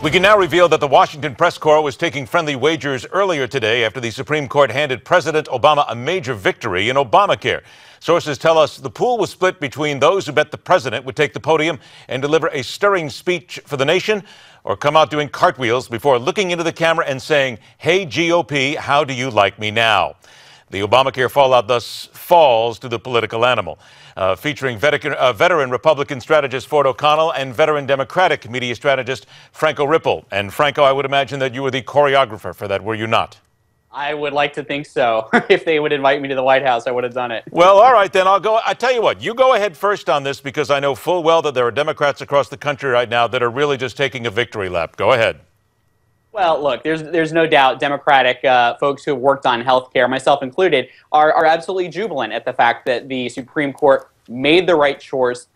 We can now reveal that the Washington press corps was taking friendly wagers earlier today after the Supreme Court handed President Obama a major victory in Obamacare. Sources tell us the pool was split between those who bet the president would take the podium and deliver a stirring speech for the nation, or come out doing cartwheels before looking into the camera and saying, "Hey, GOP, how do you like me now?" The Obamacare fallout thus falls to the political animal, featuring veteran Republican strategist Ford O'Connell and veteran Democratic media strategist Franco Ripple. And Franco, I would imagine that you were the choreographer for that, were you not? I would like to think so. If they would invite me to the White House, I would have done it. Well, all right, then I'll go. I tell you what, you go ahead first on this, because I know full well that there are Democrats across the country right now that are really just taking a victory lap. Go ahead. Well, look, there's no doubt Democratic folks who have worked on health care, myself included, are absolutely jubilant at the fact that the Supreme Court made the right choice,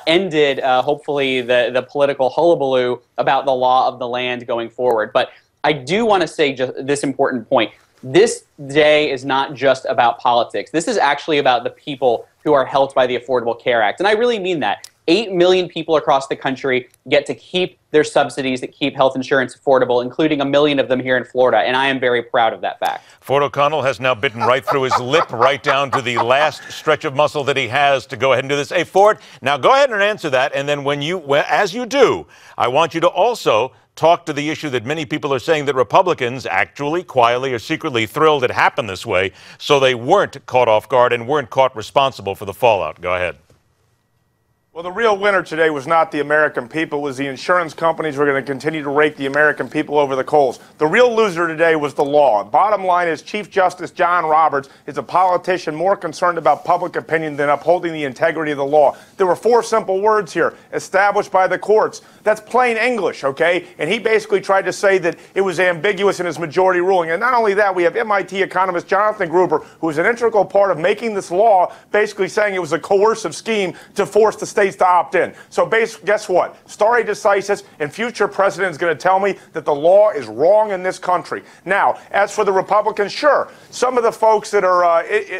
ended hopefully the political hullabaloo about the law of the land going forward. But I do want to say just this important point. This day is not just about politics. This is actually about the people who are helped by the Affordable Care Act. And I really mean that. 8 million people across the country get to keep their subsidies that keep health insurance affordable, including 1 million of them here in Florida, and I am very proud of that fact. Ford O'Connell has now bitten right through his lip, right down to the last stretch of muscle that he has to go ahead and do this. Hey, Ford, now go ahead and answer that, and then as you do, I want you to also talk to the issue that many people are saying that Republicans actually, quietly or secretly thrilled it happened this way, so they weren't caught off guard and weren't caught responsible for the fallout. Go ahead. Well, the real winner today was not the American people. It was the insurance companies who are going to continue to rake the American people over the coals. The real loser today was the law. Bottom line is Chief Justice John Roberts is a politician more concerned about public opinion than upholding the integrity of the law. There were 4 simple words here, established by the courts. That's plain English, okay? And he basically tried to say that it was ambiguous in his majority ruling. And not only that, we have MIT economist Jonathan Gruber, who was an integral part of making this law, basically saying it was a coercive scheme to force the states to opt in. So guess what? Stare decisis, and future president is going to tell me that the law is wrong in this country. Now, as for the Republicans, sure, some of the folks that are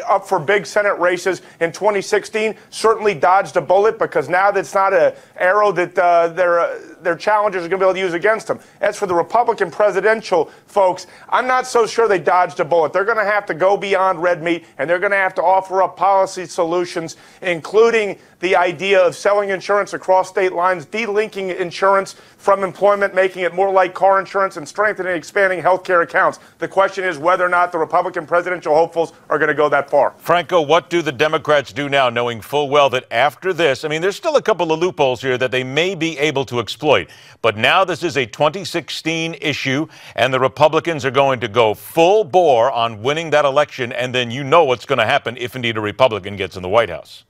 up for big Senate races in 2016 certainly dodged a bullet, because now that's not an arrow that their challengers are going to be able to use against them. As for the Republican presidential folks, I'm not so sure they dodged a bullet. They're going to have to go beyond red meat, and they're going to have to offer up policy solutions, including the idea of selling insurance across state lines, delinking insurance from employment, making it more like car insurance, and strengthening and expanding health care accounts. The question is whether or not the Republican presidential hopefuls are going to go that far. Franco, what do the Democrats do now, knowing full well that after this, I mean, there's still a couple of loopholes here that they may be able to exploit, but now this is a 2016 issue, and the Republicans are going to go full bore on winning that election, and then you know what's going to happen if indeed a Republican gets in the White House.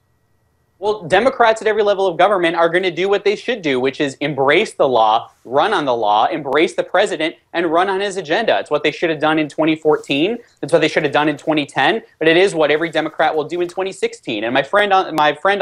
Well, Democrats at every level of government are going to do what they should do, which is embrace the law, run on the law, embrace the president, and run on his agenda. It's what they should have done in 2014. It's what they should have done in 2010. But it is what every Democrat will do in 2016. And my friend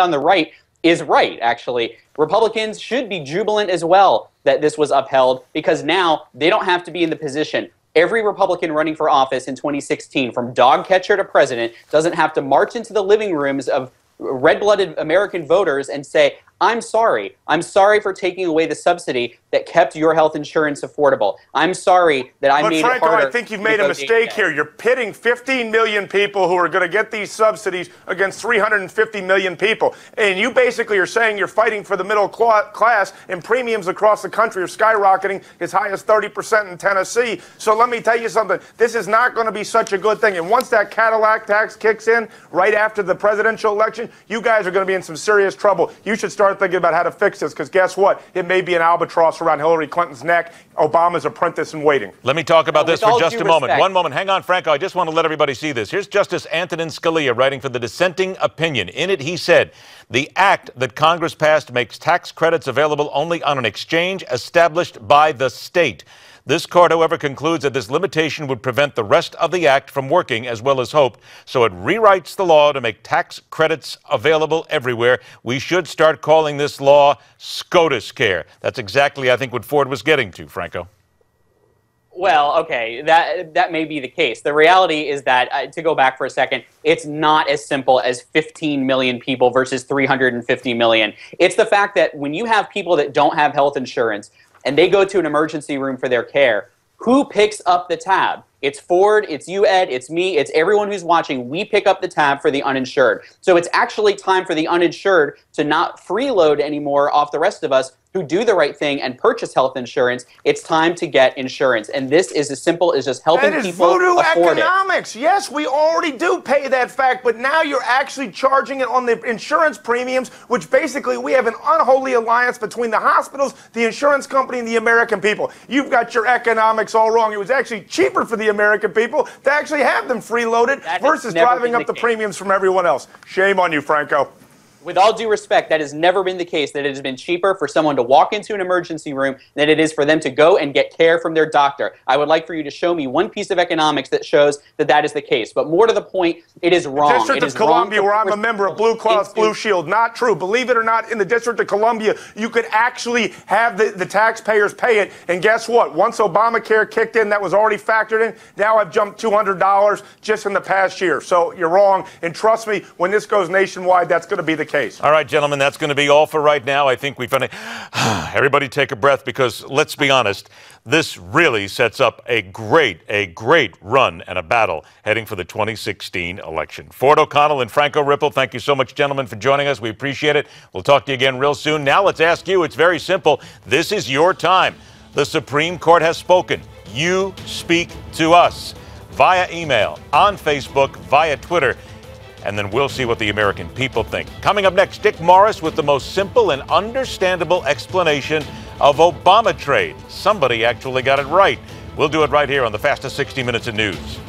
on the right is right, actually. Republicans should be jubilant as well that this was upheld, because now they don't have to be in the position. Every Republican running for office in 2016, from dog catcher to president, doesn't have to march into the living rooms of red-blooded American voters and say, I'm sorry for taking away the subsidy that kept your health insurance affordable. I'm sorry that I made Franco, it harder. I think you've made a mistake here. You're pitting 15 million people who are going to get these subsidies against 350 million people. And you basically are saying you're fighting for the middle class, and premiums across the country are skyrocketing as high as 30% in Tennessee. So let me tell you something. This is not going to be such a good thing. And once that Cadillac tax kicks in right after the presidential election, you guys are going to be in some serious trouble. You should start thinking about how to fix this, because guess what? It may be an albatross around Hillary Clinton's neck. Obama's apprentice in waiting. Let me talk about this for just a moment. One moment. Hang on, Franco. I just want to let everybody see this. Here's Justice Antonin Scalia writing for the dissenting opinion. In it, he said, the act that Congress passed makes tax credits available only on an exchange established by the state. This court, however, concludes that this limitation would prevent the rest of the act from working as well as hoped, so it rewrites the law to make tax credits available everywhere. We should start calling this law SCOTUS care. That's exactly, I think, what Ford was getting to, Franco. Well, okay, that may be the case. The reality is that, to go back for a second, it's not as simple as 15 million people versus 350 million. It's the fact that when you have people that don't have health insurance, and they go to an emergency room for their care, who picks up the tab? It's Ford, it's you, Ed, it's me, it's everyone who's watching. We pick up the tab for the uninsured. So it's actually time for the uninsured to not freeload anymore off the rest of us who do the right thing and purchase health insurance. It's time to get insurance. And this is as simple as just helping people afford it. Economics. Yes, we already do pay that fact, but now you're actually charging it on the insurance premiums, which basically we have an unholy alliance between the hospitals, the insurance company, and the American people. You've got your economics all wrong. It was actually cheaper for the American people to actually have them freeloaded versus driving up the premiums from everyone else. Shame on you, Franco. With all due respect, that has never been the case, that it has been cheaper for someone to walk into an emergency room than it is for them to go and get care from their doctor. I would like for you to show me one piece of economics that shows that that is the case. But more to the point, it is wrong. The District of Columbia, where I'm a member of Blue Cross Blue Shield, not true. Believe it or not, in the District of Columbia, you could actually have the taxpayers pay it. And guess what? Once Obamacare kicked in, that was already factored in. Now I've jumped $200 just in the past year. So you're wrong. And trust me, when this goes nationwide, that's going to be the case. All right, gentlemen, that's going to be all for right now. I think we've done everybody take a breath, because let's be honest, this really sets up a great run and a battle heading for the 2016 election. Ford O'Connell and Franco Ripple, thank you so much, gentlemen, for joining us. We appreciate it. We'll talk to you again real soon. Now let's ask you. It's very simple. This is your time. The Supreme Court has spoken. You speak to us via email, on Facebook, via Twitter. And then we'll see what the American people think. Coming up next, Dick Morris with the most simple and understandable explanation of Obama trade. Somebody actually got it right. We'll do it right here on the fastest 60 minutes in news.